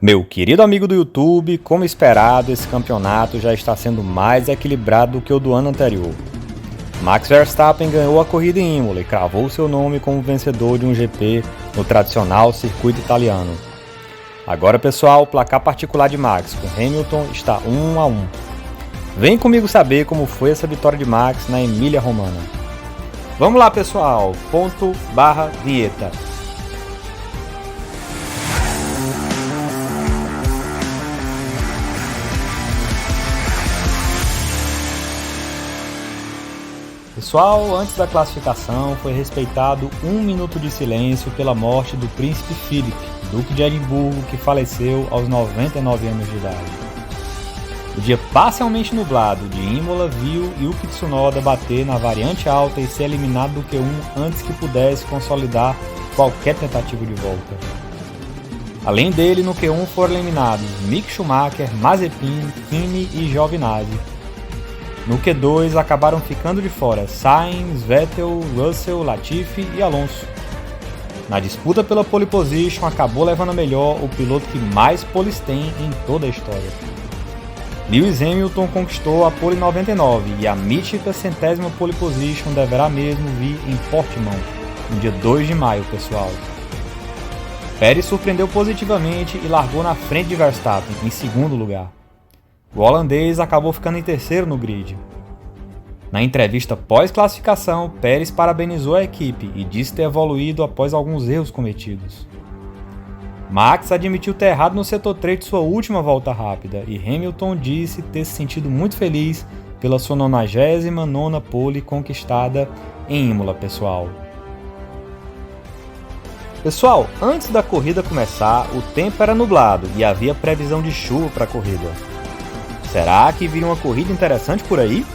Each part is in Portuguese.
Meu querido amigo do YouTube, como esperado, esse campeonato já está sendo mais equilibrado do que o do ano anterior. Max Verstappen ganhou a corrida em Imola e cravou seu nome como vencedor de um GP no tradicional circuito italiano. Agora, pessoal, o placar particular de Max com Hamilton está 1-1. Vem comigo saber como foi essa vitória de Max na Emília-Romana. Vamos lá, pessoal, vinheta. Pessoal, antes da classificação foi respeitado 1 minuto de silêncio pela morte do príncipe Philip, duque de Edimburgo, que faleceu aos 99 anos de idade. O dia parcialmente nublado de Imola viu Yuki Tsunoda bater na variante alta e ser eliminado do Q1 antes que pudesse consolidar qualquer tentativa de volta. Além dele, no Q1 foram eliminados Mick Schumacher, Mazepin, Kimi e Giovinazzi. No Q2 acabaram ficando de fora Sainz, Vettel, Russell, Latifi e Alonso. Na disputa pela pole position acabou levando a melhor o piloto que mais poles tem em toda a história. Lewis Hamilton conquistou a pole 99 e a mítica 100ª pole position deverá mesmo vir em Portimão, no dia 2 de maio, pessoal. Pérez surpreendeu positivamente e largou na frente de Verstappen, em segundo lugar. O holandês acabou ficando em terceiro no grid. Na entrevista pós-classificação, Pérez parabenizou a equipe e disse ter evoluído após alguns erros cometidos. Max admitiu ter errado no setor 3 de sua última volta rápida e Hamilton disse ter se sentido muito feliz pela sua 99ª pole conquistada em Imola, pessoal. Pessoal, antes da corrida começar, o tempo era nublado e havia previsão de chuva para a corrida. Será que viria uma corrida interessante por aí?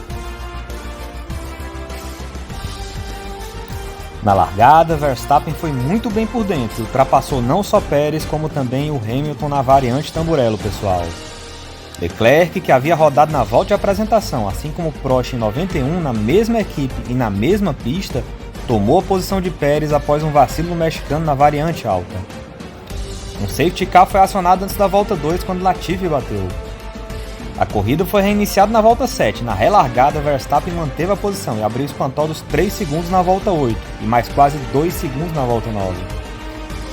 Na largada, Verstappen foi muito bem por dentro e ultrapassou não só Pérez, como também o Hamilton na variante tamburello, pessoal. Leclerc, que havia rodado na volta de apresentação, assim como Prost em 91, na mesma equipe e na mesma pista, tomou a posição de Pérez após um vacilo no mexicano na variante alta. Um safety car foi acionado antes da volta 2 quando Latifi bateu. A corrida foi reiniciada na volta 7. Na relargada, Verstappen manteve a posição e abriu espantosos 3 segundos na volta 8 e mais quase 2 segundos na volta 9.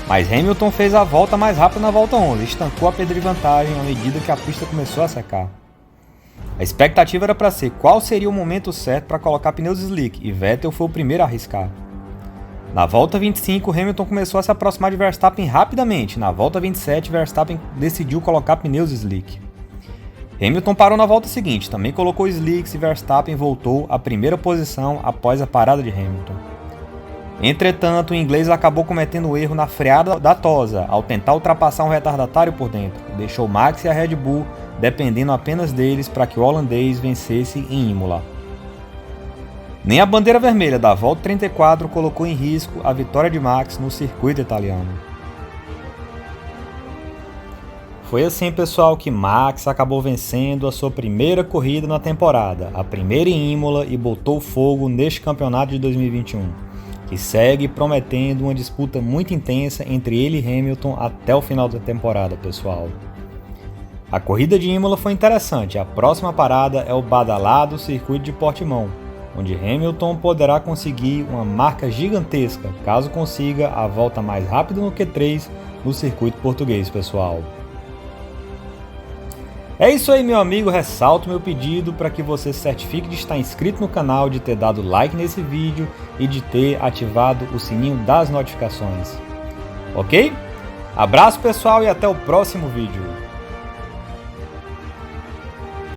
Mas Hamilton fez a volta mais rápida na volta 11 e estancou a perda de vantagem à medida que a pista começou a secar. A expectativa era para ser qual seria o momento certo para colocar pneus slick e Vettel foi o primeiro a arriscar. Na volta 25, Hamilton começou a se aproximar de Verstappen rapidamente. Na volta 27, Verstappen decidiu colocar pneus slick. Hamilton parou na volta seguinte, também colocou slicks e Verstappen voltou à primeira posição após a parada de Hamilton. Entretanto, o inglês acabou cometendo um erro na freada da tosa ao tentar ultrapassar um retardatário por dentro, deixou Max e a Red Bull dependendo apenas deles para que o holandês vencesse em Imola. Nem a bandeira vermelha da volta 34 colocou em risco a vitória de Max no circuito italiano. Foi assim, pessoal, que Max acabou vencendo a sua primeira corrida na temporada, a primeira em Imola, e botou fogo neste campeonato de 2021, que segue prometendo uma disputa muito intensa entre ele e Hamilton até o final da temporada, pessoal. A corrida de Imola foi interessante, a próxima parada é o badalado circuito de Portimão, onde Hamilton poderá conseguir uma marca gigantesca, caso consiga a volta mais rápida no Q3 no circuito português, pessoal. É isso aí, meu amigo, ressalto meu pedido para que você se certifique de estar inscrito no canal, de ter dado like nesse vídeo e de ter ativado o sininho das notificações. Ok? Abraço, pessoal, e até o próximo vídeo.